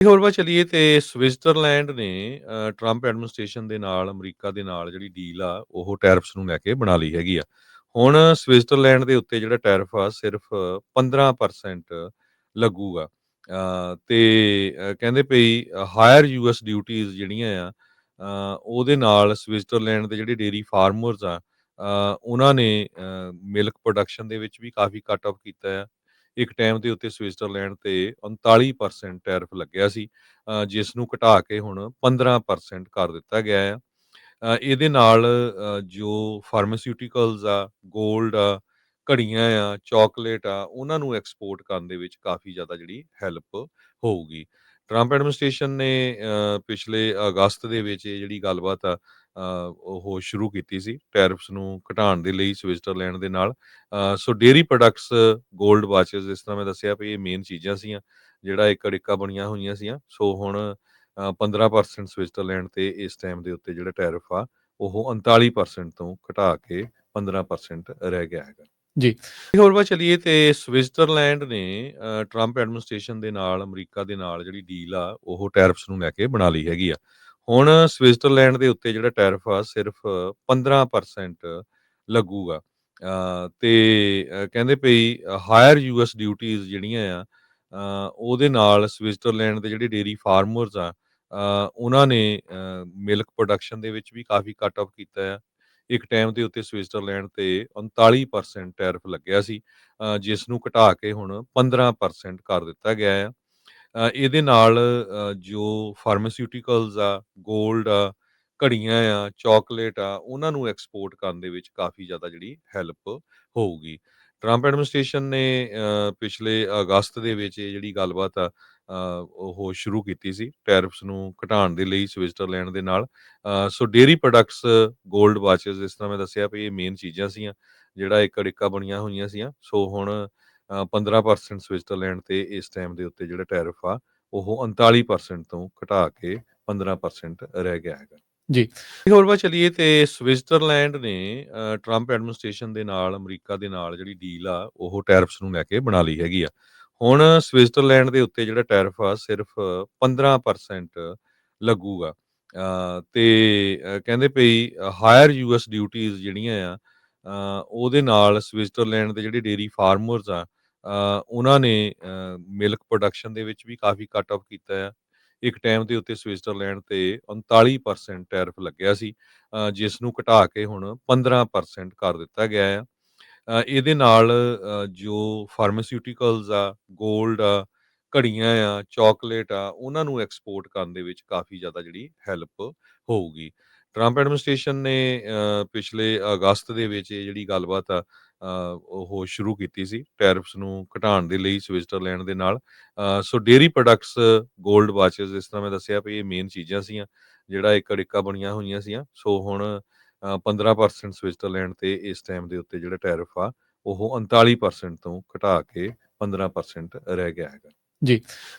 ਹੋਰ ਵੱਲ ਚੱਲੀਏ ਤੇ ਸਵਿਟਜ਼ਰਲੈਂਡ ਨੇ ਟਰੰਪ ਐਡਮਿਨਿਸਟ੍ਰੇਸ਼ਨ ਦੇ ਨਾਲ ਅਮਰੀਕਾ ਦੇ ਨਾਲ ਜਿਹੜੀ ਡੀਲ ਆ ਉਹ ਟੈਰਿਫਸ ਨੂੰ ਲੈ ਕੇ ਬਣਾ ਲਈ ਹੈਗੀ ਆ। ਹੁਣ ਸਵਿਟਜ਼ਰਲੈਂਡ ਦੇ ਉੱਤੇ ਜਿਹੜਾ ਟੈਰਿਫ ਆ ਸਿਰਫ 15% ਲੱਗੂਗਾ। ਤੇ ਕਹਿੰਦੇ ਪਈ ਹਾਇਰ ਯੂਐਸ ਡਿਊਟੀਜ਼ ਜਿਹੜੀਆਂ ਆ ਉਹਦੇ ਨਾਲ ਸਵਿਟਜ਼ਰਲੈਂਡ ਦੇ ਜਿਹੜੇ ਡੇਅਰੀ ਫਾਰਮਰਸ ਆ ਉਹਨਾਂ ਨੇ ਮਿਲਕ ਪ੍ਰੋਡਕਸ਼ਨ ਦੇ ਵਿੱਚ ਵੀ ਕਾਫੀ ਕੱਟ ਆਫ ਕੀਤਾ ਆ। ਇੱਕ ਟਾਈਮ ਦੇ ਉੱਤੇ ਸਵਿਟਜ਼ਰਲੈਂਡ ਤੇ 39% ਟੈਰਿਫ ਲੱਗਿਆ ਸੀ, ਜਿਸ ਨੂੰ ਘਟਾ ਕੇ ਹੁਣ 15% ਕਰ ਦਿੱਤਾ ਗਿਆ ਆ। ਇਹਦੇ ਨਾਲ ਜੋ ਫਾਰਮਾਸਿਊਟੀਕਲਸ ਆ, ਗੋਲਡ ਆ, ਘੜੀਆਂ ਆ, ਚਾਕਲੇਟ ਆ, ਉਹਨਾਂ ਨੂੰ ਐਕਸਪੋਰਟ ਕਰਨ ਦੇ ਵਿੱਚ ਕਾਫੀ ਜ਼ਿਆਦਾ ਜਿਹੜੀ ਹੈਲਪ ਹੋਊਗੀ। ਟਰੰਪ ਐਡਮਿਨਿਸਟ੍ਰੇਸ਼ਨ ਨੇ ਪਿਛਲੇ ਅਗਸਤ ਦੇ ਵਿੱਚ ਇਹ ਜਿਹੜੀ ਗੱਲਬਾਤ ਆ ਉਹ ਸ਼ੁਰੂ ਕੀਤੀ ਸੀ ਟੈਰਿਫਸ ਨੂੰ ਘਟਾਉਣ ਦੇ ਲਈ ਸਵਿਟਜ਼ਰਲੈਂਡ ਦੇ ਨਾਲ। ਸੋ ਡੇਅਰੀ ਪ੍ਰੋਡਕਟਸ, ਗੋਲਡ ਵਾਚਸ, ਜਿਸ ਤਰ੍ਹਾਂ ਮੈਂ ਦੱਸਿਆ ਵੀ ਇਹ ਮੇਨ ਚੀਜ਼ਾਂ ਸੀਆਂ ਜਿਹੜਾ ਇੱਕ ਅੜਿੱਕਾ ਬਣੀਆਂ ਹੋਈਆਂ ਸੀਆਂ। ਸੋ ਹੁਣ 15% ਸਵਿਟਜ਼ਰਲੈਂਡ ਤੇ ਇਸ ਟਾਈਮ ਦੇ ਉੱਤੇ ਜਿਹੜਾ ਟੈਰਿਫ ਆ ਉਹ 39% ਤੋਂ ਘਟਾ ਕੇ 15% ਰਹਿ ਗਿਆ ਹੈਗਾ। ਜੀ। ਹੋਰ ਵੱਲ ਚੱਲੀਏ ਤੇ ਸਵਿਟਜ਼ਰਲੈਂਡ ਨੇ ਟਰੰਪ ਐਡਮਿਨਿਸਟ੍ਰੇਸ਼ਨ ਦੇ ਨਾਲ ਅਮਰੀਕਾ ਦੇ ਨਾਲ ਜਿਹੜੀ ਡੀਲ ਆ ਉਹ ਟੈਰਿਫਸ ਨੂੰ ਲੈ ਕੇ ਬਣਾ ਲਈ ਹੈਗੀ ਆ। ਹੁਣ ਸਵਿਟਜ਼ਰਲੈਂਡ ਦੇ ਉੱਤੇ ਜਿਹੜਾ ਟੈਰਿਫ ਆ ਸਿਰਫ 15% ਲੱਗੂਗਾ। ਤੇ ਕਹਿੰਦੇ ਪਈ ਹਾਇਰ ਯੂਐਸ ਡਿਊਟੀਜ਼ ਜਿਹੜੀਆਂ ਆ ਉਹਦੇ ਨਾਲ ਸਵਿਟਜ਼ਰਲੈਂਡ ਦੇ ਜਿਹੜੇ ਡੇਅਰੀ ਫਾਰਮਰਸ ਆ ਉਹਨਾਂ ਨੇ ਮਿਲਕ ਪ੍ਰੋਡਕਸ਼ਨ ਦੇ ਵਿੱਚ ਵੀ ਕਾਫੀ ਕੱਟ ਆਫ ਕੀਤਾ ਆ। ਇੱਕ ਟਾਈਮ ਦੇ ਉੱਤੇ ਸਵਿਟਜ਼ਰਲੈਂਡ ਤੇ 39% ਟੈਰਿਫ ਲੱਗਿਆ ਸੀ, ਜਿਸ ਨੂੰ ਘਟਾ ਕੇ ਹੁਣ 15% ਕਰ ਦਿੱਤਾ ਗਿਆ ਆ। ਇਹਦੇ ਨਾਲ ਜੋ ਫਾਰਮਾਸਿਊਟੀਕਲਸ ਆ, ਗੋਲਡ ਆ, ਘੜੀਆਂ ਆ, ਚਾਕਲੇਟ ਆ, ਉਹਨਾਂ ਨੂੰ ਐਕਸਪੋਰਟ ਕਰਨ ਦੇ ਵਿੱਚ ਕਾਫੀ ਜ਼ਿਆਦਾ ਜਿਹੜੀ ਹੈਲਪ ਹੋਊਗੀ। ਟਰੰਪ ਐਡਮਿਨਿਸਟ੍ਰੇਸ਼ਨ ਨੇ ਪਿਛਲੇ ਅਗਸਤ ਦੇ ਵਿੱਚ ਇਹ ਜਿਹੜੀ ਗੱਲਬਾਤ ਆ ਉਹ ਸ਼ੁਰੂ ਕੀਤੀ ਸੀ ਟੈਰਿਫਸ ਨੂੰ ਘਟਾਉਣ ਦੇ ਲਈ ਸਵਿਟਜ਼ਰਲੈਂਡ ਦੇ ਨਾਲ। ਸੋ ਡੇਅਰੀ ਪ੍ਰੋਡਕਟਸ, ਗੋਲਡ ਵਾਚਸ, ਜਿਸ ਤਰ੍ਹਾਂ ਮੈਂ ਦੱਸਿਆ ਵੀ ਇਹ ਮੇਨ ਚੀਜ਼ਾਂ ਸੀਆਂ ਜਿਹੜਾ ਇੱਕ ਅੜਿੱਕਾ ਬਣੀਆਂ ਹੋਈਆਂ ਸੀਆਂ। ਸੋ ਹੁਣ 15% ਸਵਿਟਜ਼ਰਲੈਂਡ ਤੇ ਇਸ ਟਾਈਮ ਦੇ ਉੱਤੇ ਜਿਹੜਾ ਟੈਰਿਫ ਆ ਉਹ 39% ਤੋਂ ਘਟਾ ਕੇ 15% ਰਹਿ ਗਿਆ ਹੈਗਾ। ਜੀ। ਹੋਰ ਵੱਲ ਚੱਲੀਏ ਤੇ ਸਵਿਟਜ਼ਰਲੈਂਡ ਨੇ ਟਰੰਪ ਐਡਮਿਨਿਸਟ੍ਰੇਸ਼ਨ ਦੇ ਨਾਲ ਅਮਰੀਕਾ ਦੇ ਨਾਲ ਜਿਹੜੀ ਡੀਲ ਆ ਉਹ ਟੈਰਿਫਸ ਨੂੰ ਲੈ ਕੇ ਬਣਾ ਲਈ ਹੈਗੀ ਆ। ਹੁਣ ਸਵਿਟਜ਼ਰਲੈਂਡ ਦੇ ਉੱਤੇ ਜਿਹੜਾ ਟੈਰਿਫ ਆ ਸਿਰਫ 15% ਲੱਗੂਗਾ। ਤੇ ਕਹਿੰਦੇ ਪਈ ਹਾਇਰ ਯੂਐਸ ਡਿਊਟੀਜ਼ ਜਿਹੜੀਆਂ ਆ ਉਹਦੇ ਨਾਲ ਸਵਿਟਜ਼ਰਲੈਂਡ ਦੇ ਜਿਹੜੇ ਡੇਅਰੀ ਫਾਰਮਰਸ ਆ ਉਹਨਾਂ ਨੇ ਮਿਲਕ ਪ੍ਰੋਡਕਸ਼ਨ ਦੇ ਵਿੱਚ ਵੀ ਕਾਫੀ ਕੱਟ ਆਫ ਕੀਤਾ ਆ। ਇੱਕ ਟਾਈਮ ਦੇ ਉੱਤੇ ਸਵਿਟਜ਼ਰਲੈਂਡ ਤੇ 39% ਟੈਰਿਫ ਲੱਗਿਆ ਸੀ, ਜਿਸ ਨੂੰ ਘਟਾ ਕੇ ਹੁਣ 15% ਕਰ ਦਿੱਤਾ ਗਿਆ ਆ। ਇਹਦੇ ਨਾਲ ਜੋ ਫਾਰਮਾਸਿਊਟੀਕਲਸ ਆ, ਗੋਲਡ ਆ, ਘੜੀਆਂ ਆ, ਚਾਕਲੇਟ ਆ, ਉਹਨਾਂ ਨੂੰ ਐਕਸਪੋਰਟ ਕਰਨ ਦੇ ਵਿੱਚ ਕਾਫੀ ਜ਼ਿਆਦਾ ਜਿਹੜੀ ਹੈਲਪ ਹੋਊਗੀ। ਟਰੰਪ ਐਡਮਿਨਿਸਟ੍ਰੇਸ਼ਨ ਨੇ ਪਿਛਲੇ ਅਗਸਤ ਦੇ ਵਿੱਚ ਇਹ ਜਿਹੜੀ ਗੱਲਬਾਤ ਆ ਉਹ ਸ਼ੁਰੂ ਕੀਤੀ ਸੀ ਟੈਰਿਫਸ ਨੂੰ ਘਟਾਉਣ ਦੇ ਲਈ ਸਵਿਟਜ਼ਰਲੈਂਡ ਦੇ ਨਾਲ। ਸੋ ਡੇਅਰੀ ਪ੍ਰੋਡਕਟਸ, ਗੋਲਡ ਵਾਚਸ, ਜਿਸ ਤਰ੍ਹਾਂ ਮੈਂ ਦੱਸਿਆ ਵੀ ਇਹ ਮੇਨ ਚੀਜ਼ਾਂ ਸੀਆਂ ਜਿਹੜਾ ਇੱਕ ਅੜਿੱਕਾ ਬਣੀਆਂ ਹੋਈਆਂ ਸੀਆਂ। ਸੋ ਹੁਣ 15% ਸਵਿਟਜ਼ਰਲੈਂਡ ਤੇ ਇਸ ਟਾਈਮ ਦੇ ਉੱਤੇ ਜਿਹੜਾ ਟੈਰਿਫ ਆ ਉਹ 39% ਤੋਂ ਘਟਾ ਕੇ 15% ਰਹਿ ਗਿਆ ਹੈਗਾ। ਜੀ।